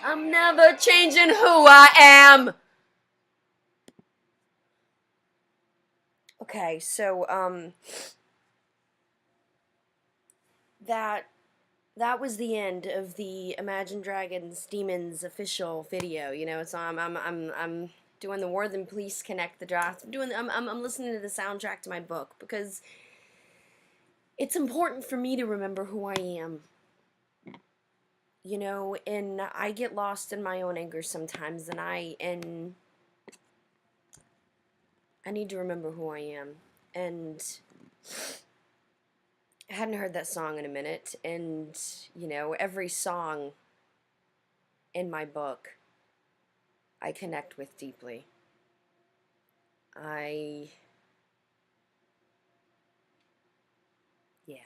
I'm never changing who I am. Okay, so that that was the end of the Imagine Dragons Demons official video. So I'm doing the War Than Police Connect the Dots. I'm listening to the soundtrack to my book because it's important for me to remember who I am. And I get lost in my own anger sometimes, and I need to remember who I am. And I hadn't heard that song in a minute, and every song in my book I connect with deeply. Yeah.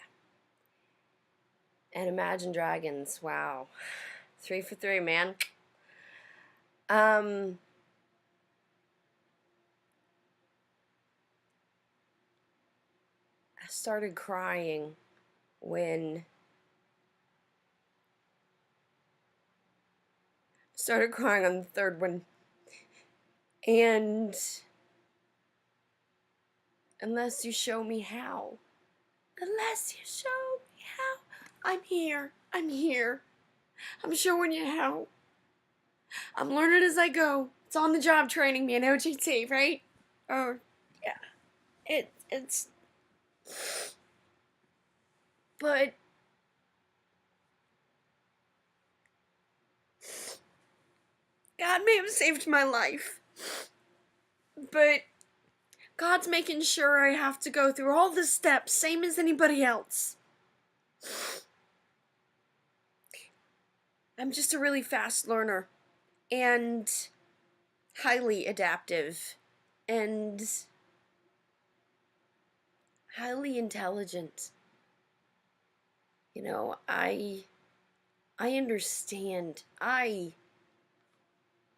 And Imagine Dragons, wow. 3 for 3, man. I started crying when started crying on the third one. And unless you show me how. Unless you show me how. I'm here. I'm here. I'm showing you how. I'm learning as I go. It's on the job training me in OGT, right? Oh, yeah. It's. But God may have saved my life. But God's making sure I have to go through all the steps, same as anybody else. I'm just a really fast learner. And highly adaptive. And highly intelligent. I understand. I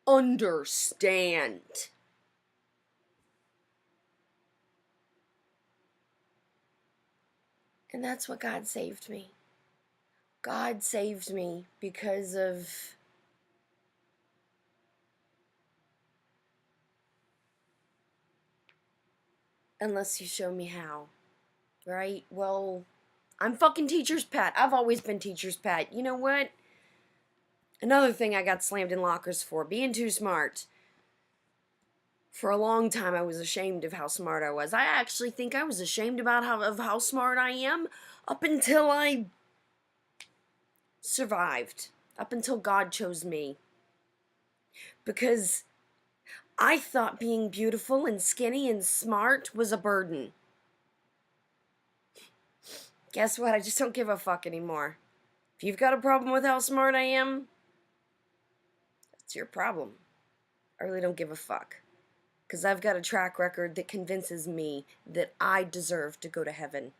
understand. And that's what God saved me. God saved me because of unless you show me how. Right? Well, I'm fucking teacher's pet. I've always been teacher's pet. You know what? Another thing I got slammed in lockers for, being too smart. For a long time, I was ashamed of how smart I was. I actually think I was ashamed of how smart I am up until I survived. Up until God chose me. Because I thought being beautiful and skinny and smart was a burden. Guess what? I just don't give a fuck anymore. If you've got a problem with how smart I am, that's your problem. I really don't give a fuck. Because I've got a track record that convinces me that I deserve to go to heaven.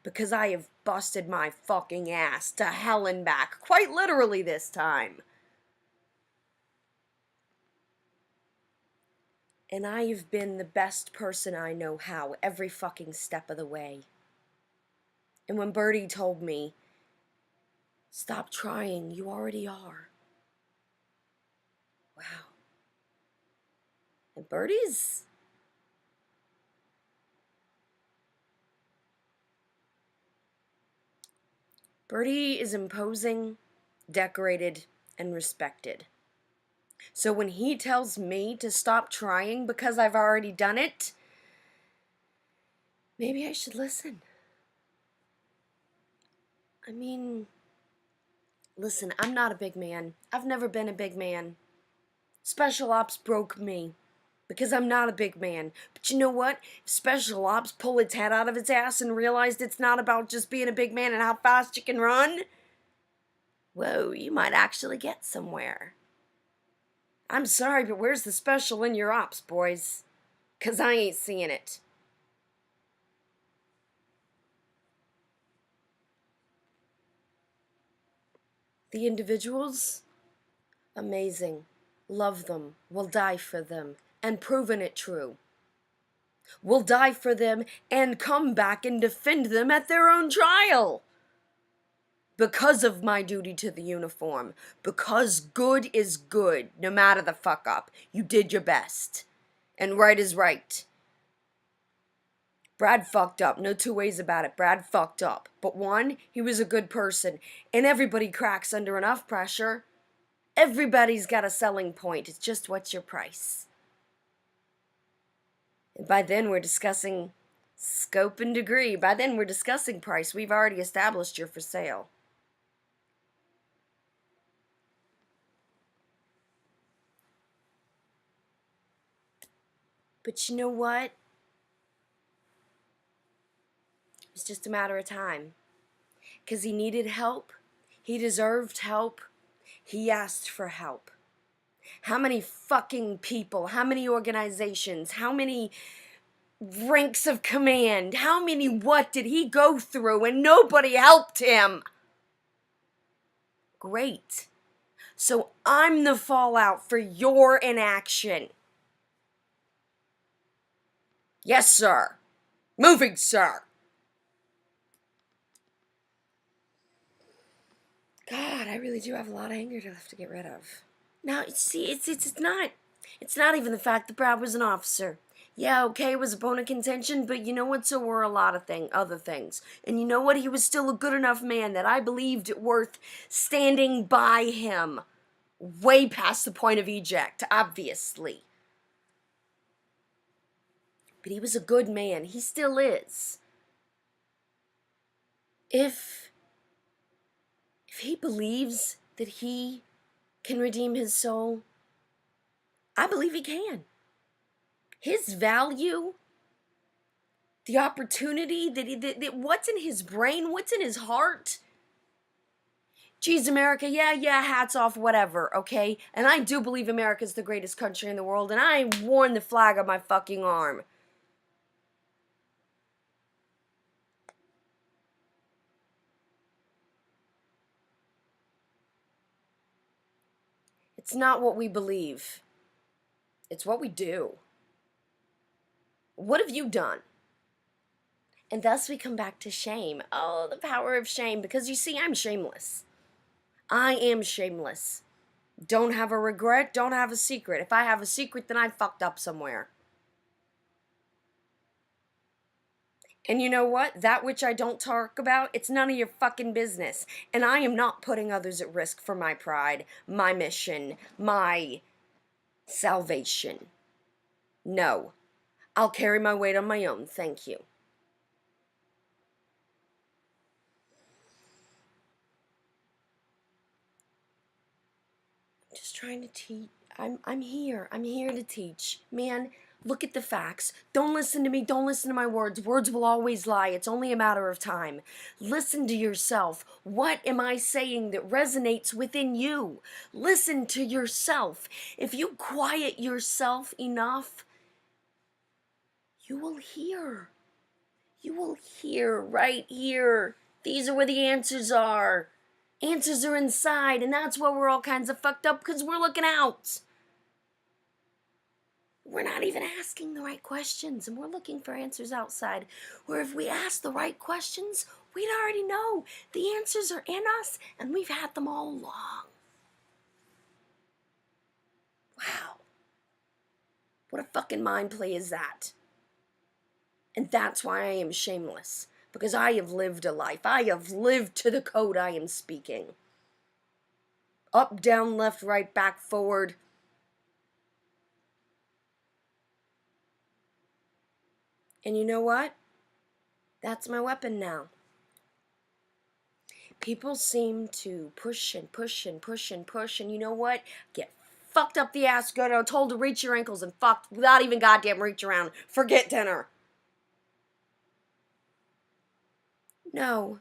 Because I have busted my fucking ass to hell and back, quite literally this time. And I have been the best person I know how every fucking step of the way. And when Birdie told me, stop trying, you already are. Wow. And Birdie is imposing, decorated, and respected. So when he tells me to stop trying because I've already done it, maybe I should listen. I mean, listen, I'm not a big man. I've never been a big man. Special Ops broke me because I'm not a big man. But you know what? If Special Ops pulled its head out of its ass and realized it's not about just being a big man and how fast you can run, whoa, you might actually get somewhere. I'm sorry, but where's the special in your ops, boys? 'Cause I ain't seeing it. The individuals? Amazing. Love them. Will die for them. And proven it true. Will die for them and come back and defend them at their own trial. because of my duty to the uniform. Because good is good, no matter the fuck up. You did your best. And right is right. Brad fucked up. No two ways about it. Brad fucked up. But one, he was a good person. And everybody cracks under enough pressure. Everybody's got a selling point. It's just what's your price. And by then we're discussing scope and degree. By then we're discussing price. We've already established you're for sale. But you know what? It was just a matter of time. Because he needed help. He deserved help. He asked for help. How many fucking people, how many organizations, how many ranks of command, how many what did he go through and nobody helped him? Great. So I'm the fallout for your inaction. Yes, sir. Moving, sir. God, I really do have a lot of anger left to get rid of. Now, see, it's not even the fact that Brad was an officer. Yeah, okay, it was a bone of contention, but you know what? So were a lot of other things. And you know what? He was still a good enough man that I believed it worth standing by him. Way past the point of eject, obviously. But he was a good man. He still is. If he believes that he can redeem his soul, I believe he can. His value, the opportunity, that what's in his brain, what's in his heart. Geez, America, yeah, hats off, whatever, okay? And I do believe America's the greatest country in the world, and I worn the flag on my fucking arm. It's not what we believe. It's what we do. What have you done? And thus we come back to shame. Oh, the power of shame. Because you see, I'm shameless. I am shameless. Don't have a regret, don't have a secret. If I have a secret, then I fucked up somewhere. And you know what? That which I don't talk about, it's none of your fucking business. And I am not putting others at risk for my pride, my mission, my salvation. No. I'll carry my weight on my own, thank you. I'm just trying to teach. I'm here to teach. Man, look at the facts. Don't listen to me. Don't listen to my words. Words will always lie. It's only a matter of time. Listen to yourself. What am I saying that resonates within you? Listen to yourself. If you quiet yourself enough, you will hear. You will hear right here. These are where the answers are. Answers are inside, and that's where we're all kinds of fucked up because we're looking out. We're not even asking the right questions, and we're looking for answers outside. Where if we ask the right questions, we'd already know. The answers are in us, and we've had them all along. Wow. What a fucking mind play is that? And that's why I am shameless. Because I have lived a life. I have lived to the code I am speaking. Up, down, left, right, back, forward. And you know what? That's my weapon now. People seem to push and push and push and push, and you know what? Get fucked up the ass good. I'm told to reach your ankles and fucked without even goddamn reach around. Forget dinner. No.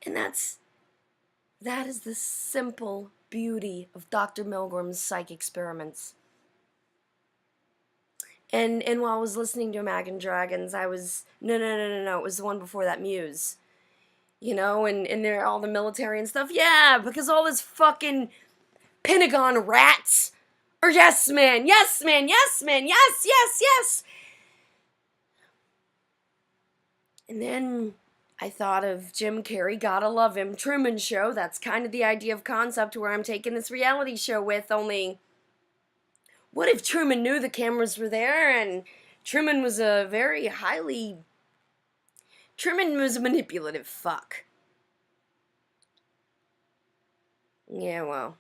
And that is the simple beauty of Dr. Milgram's psych experiments. And while I was listening to Imagine Dragons, I was no, it was the one before that, Muse. You know, and they're all the military and stuff. Yeah, because all this fucking Pentagon rats are yes man, yes man, yes man, yes. And then I thought of Jim Carrey, gotta love him, Truman Show. That's kind of the idea of concept where I'm taking this reality show with, only what if Truman knew the cameras were there and Truman was a very highly. Truman was a manipulative fuck. Yeah, well.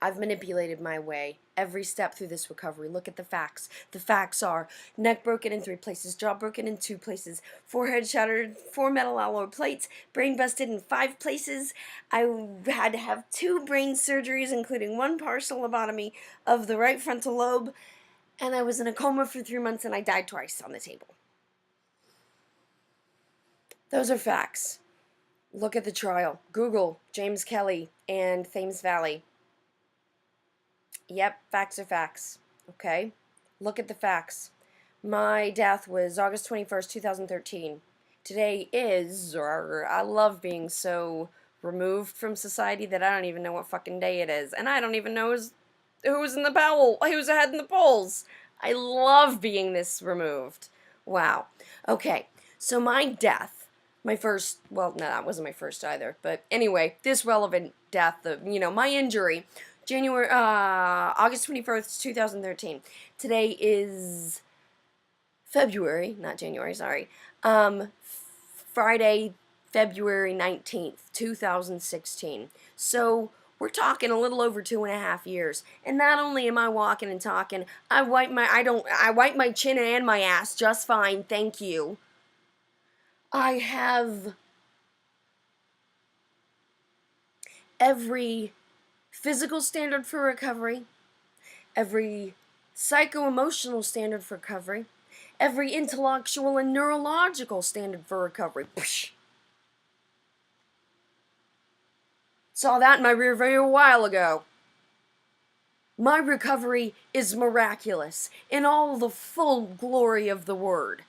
I've manipulated my way every step through this recovery. Look at the facts. The facts are neck broken in 3 places, jaw broken in 2 places, forehead shattered, 4 metal alloy plates, brain busted in 5 places. I had to have 2 brain surgeries, including 1 partial lobotomy of the right frontal lobe, and I was in a coma for 3 months and I died twice on the table. Those are facts. Look at the trial. Google James Kelly and Thames Valley. Yep, facts are facts. Okay? Look at the facts. My death was August 21st, 2013. Today is, or I love being so removed from society that I don't even know what fucking day it is. And I don't even know who's in the poll, who's ahead in the polls. I love being this removed. Wow. Okay, so my death, my first, well, no, that wasn't my first either. But anyway, this relevant death, my injury, August 21st, 2013. Today is February, not January, sorry. Friday, February 19th, 2016. So we're talking a little over 2.5 years. And not only am I walking and talking, I wipe my chin and my ass just fine, thank you. I have every physical standard for recovery, every psycho-emotional standard for recovery, every intellectual and neurological standard for recovery. Psh. Saw that in my rear view a while ago. My recovery is miraculous in all the full glory of the word.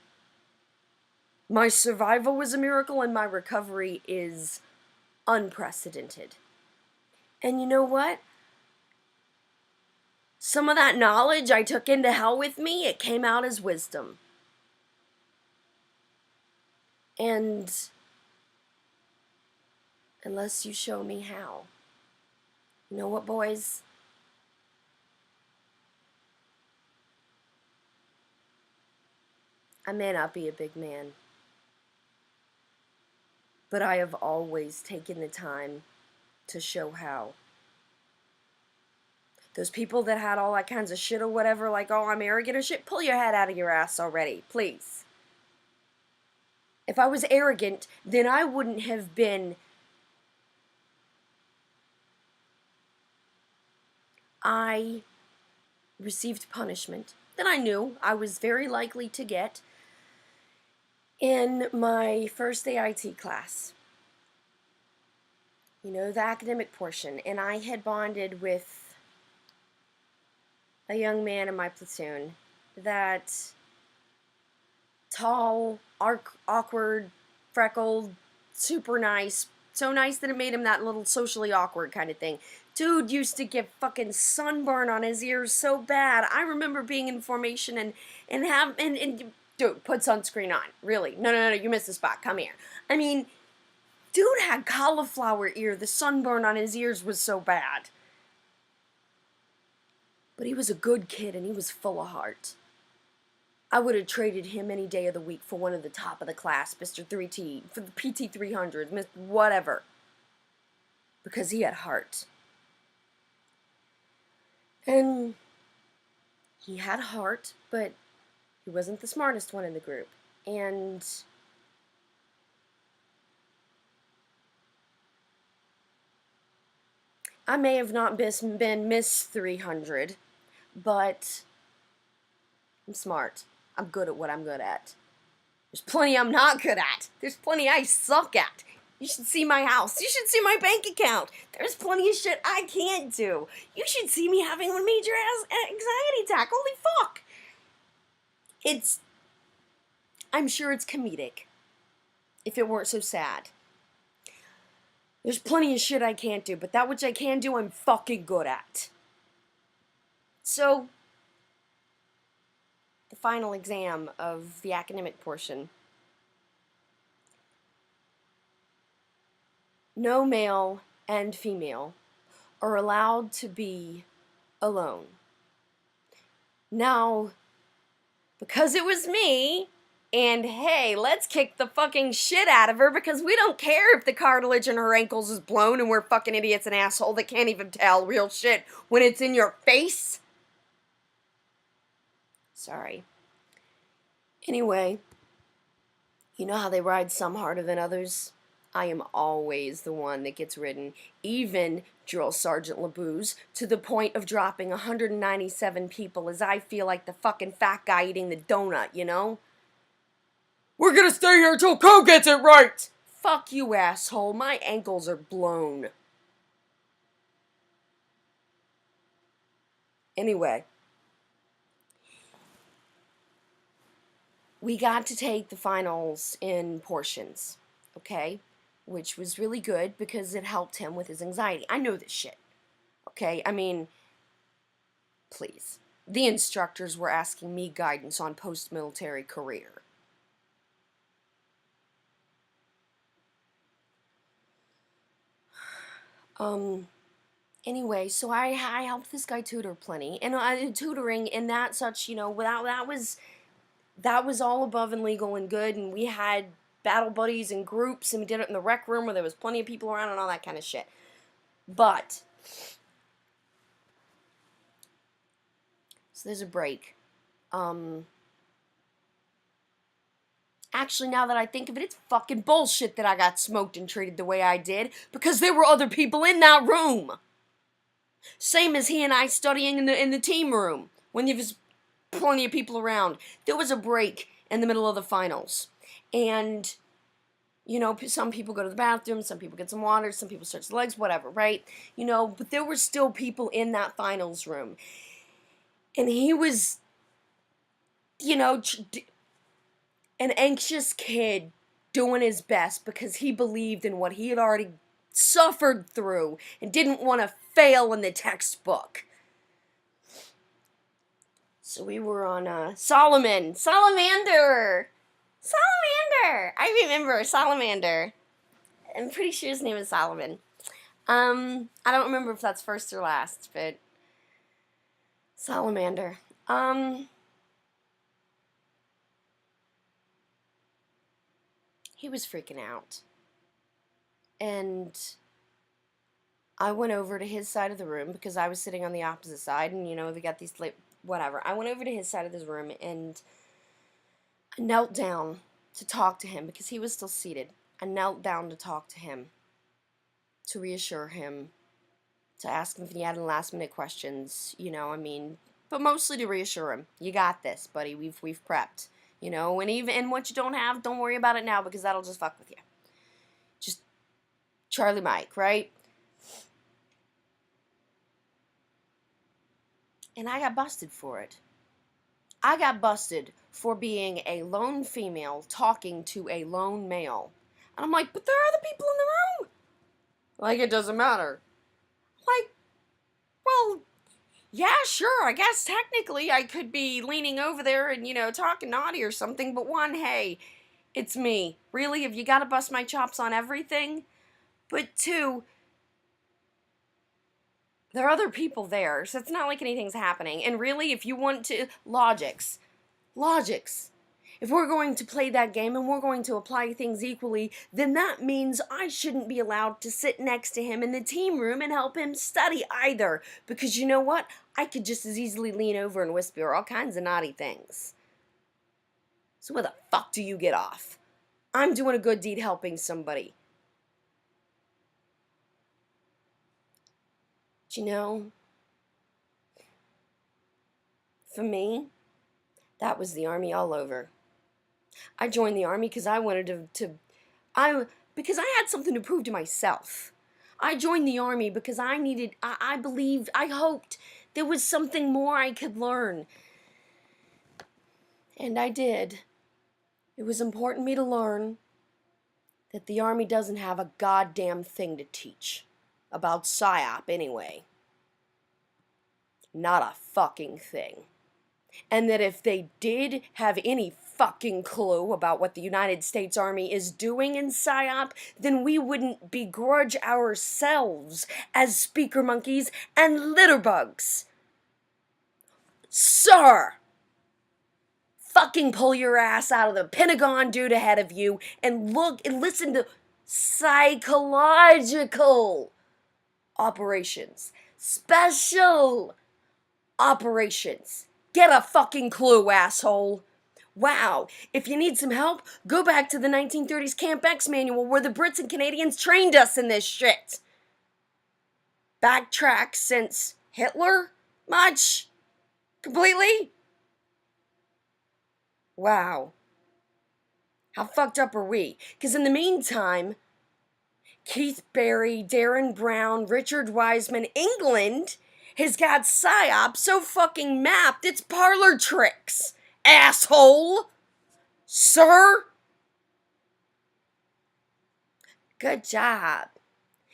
My survival was a miracle and my recovery is unprecedented. And you know what? Some of that knowledge I took into hell with me, it came out as wisdom. And unless you show me how. You know what, boys? I may not be a big man, but I have always taken the time to show how. Those people that had all that kinds of shit or whatever, like, oh, I'm arrogant or shit, pull your head out of your ass already, please. If I was arrogant, then I wouldn't have been. I received punishment that I knew I was very likely to get in my first AIT class. You know, the academic portion. And I had bonded with a young man in my platoon, that tall, awkward, freckled, super nice, so nice that it made him that little socially awkward kind of thing. Dude used to get fucking sunburn on his ears so bad. I remember being in formation and dude, put sunscreen on. Really? No, you missed the spot. Come here. I mean, dude had cauliflower ear. The sunburn on his ears was so bad. But he was a good kid and he was full of heart. I would have traded him any day of the week for one of the top of the class, Mr. 3T, for the PT 300, Mr. whatever. Because he had heart. And he had heart, but he wasn't the smartest one in the group. And I may have not been Miss 300, but I'm smart. I'm good at what I'm good at. There's plenty I'm not good at. There's plenty I suck at. You should see my house. You should see my bank account. There's plenty of shit I can't do. You should see me having a major anxiety attack. Holy fuck. I'm sure it's comedic. If it weren't so sad. There's plenty of shit I can't do, but that which I can do, I'm fucking good at. So, the final exam of the academic portion. no male and female are allowed to be alone. Now, because it was me, and hey, let's kick the fucking shit out of her because we don't care if the cartilage in her ankles is blown and we're fucking idiots and asshole that can't even tell real shit when it's in your face. Sorry. Anyway, you know how they ride some harder than others? I am always the one that gets ridden, even Drill Sergeant LeBooze, to the point of dropping 197 people as I feel like the fucking fat guy eating the donut, you know? We're gonna stay here till Co gets it right! Fuck you, asshole. My ankles are blown. Anyway. We got to take the finals in portions, okay? Which was really good because it helped him with his anxiety. I know this shit, okay? I mean, please. The instructors were asking me guidance on post-military career. Anyway, so I helped this guy tutor plenty, and tutoring in that such, you know, that was all above and legal and good, and we had battle buddies and groups, and we did it in the rec room where there was plenty of people around and all that kind of shit. But, so there's a break. Actually, now that I think of it, it's fucking bullshit that I got smoked and treated the way I did, because there were other people in that room. Same as he and I studying in the team room, when there was plenty of people around. There was a break in the middle of the finals, and you know, some people go to the bathroom, some people get some water, some people stretch their legs, whatever, right? You know, but there were still people in that finals room, and he was, you know, an anxious kid doing his best because he believed in what he had already suffered through and didn't want to fail in the textbook. So we were on Salamander. I remember Salamander. I'm pretty sure his name is Solomon. I don't remember if that's first or last, but Salamander. He was freaking out. And I went over to his side of the room because I was sitting on the opposite side, and you know, they got these, whatever. I went over to his side of the room and I knelt down to talk to him because he was still seated. I knelt down to talk to him, to reassure him, to ask him if he had any last minute questions, you know, I mean, but mostly to reassure him. You got this, buddy. We've prepped, you know, and what you don't have, don't worry about it now because that'll just fuck with you. Just Charlie Mike, right? And I got busted for it. I got busted for being a lone female talking to a lone male. And I'm like, but there are other people in the room. Like, it doesn't matter. Like, well, yeah, sure, I guess technically I could be leaning over there and, you know, talking naughty or something, but one, hey, it's me. Really, have you got to bust my chops on everything? But two, there are other people there, so it's not like anything's happening. And really, if you want to, logics. If we're going to play that game and we're going to apply things equally, then that means I shouldn't be allowed to sit next to him in the team room and help him study either. Because you know what? I could just as easily lean over and whisper all kinds of naughty things. So where the fuck do you get off? I'm doing a good deed helping somebody. But you know, for me, that was the Army all over. I joined the Army because I wanted because I had something to prove to myself. I joined the Army because I believed, I hoped there was something more I could learn. And I did. It was important to me to learn that the Army doesn't have a goddamn thing to teach. About PSYOP, anyway. Not a fucking thing. And that if they did have any fucking clue about what the United States Army is doing in PSYOP, then we wouldn't begrudge ourselves as speaker monkeys and litterbugs. Sir! Fucking pull your ass out of the Pentagon dude ahead of you and look and listen to psychological operations. Special operations. Get a fucking clue, asshole. Wow, if you need some help, go back to the 1930s Camp X manual where the Brits and Canadians trained us in this shit. Backtrack since Hitler? Much? Completely? Wow. How fucked up are we? Because in the meantime, Keith Barry, Darren Brown, Richard Wiseman, England has got PSYOP so fucking mapped it's parlor tricks. Asshole! Sir? Good job.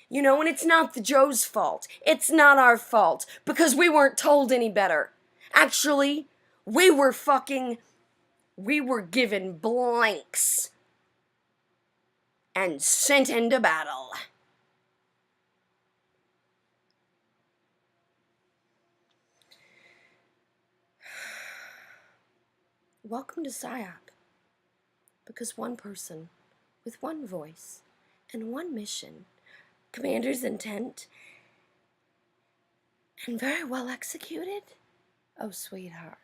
You know, and it's not the Joe's fault. It's not our fault. Because we weren't told any better. Actually, we were given blanks and sent into battle. Welcome to PSYOP. Because one person, with one voice, and one mission, commander's intent, and very well executed? Oh, sweetheart.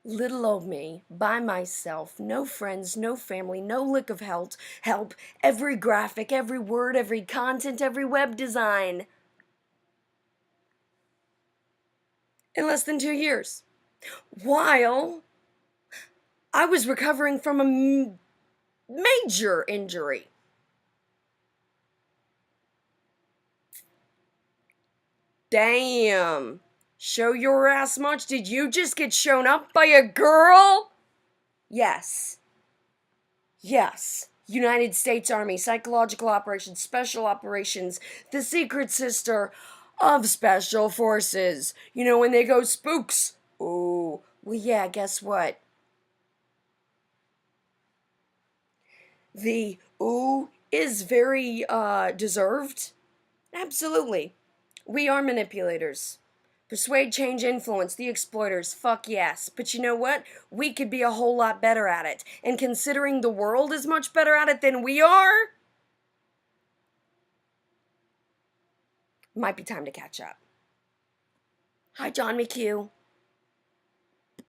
Little old me, by myself, no friends, no family, no lick of help, every graphic, every word, every content, every web design. In less than 2 years. While I was recovering from a major injury. Damn. Show your ass much? Did you just get shown up by a girl? Yes. Yes. United States Army, Psychological Operations, Special Operations, the secret sister of Special Forces. You know, when they go spooks. Ooh. Well, yeah, guess what? The ooh is very, deserved. Absolutely. We are manipulators. Persuade, change, influence, the exploiters, fuck yes. But you know what? We could be a whole lot better at it. And considering the world is much better at it than we are, might be time to catch up. Hi, John McHugh.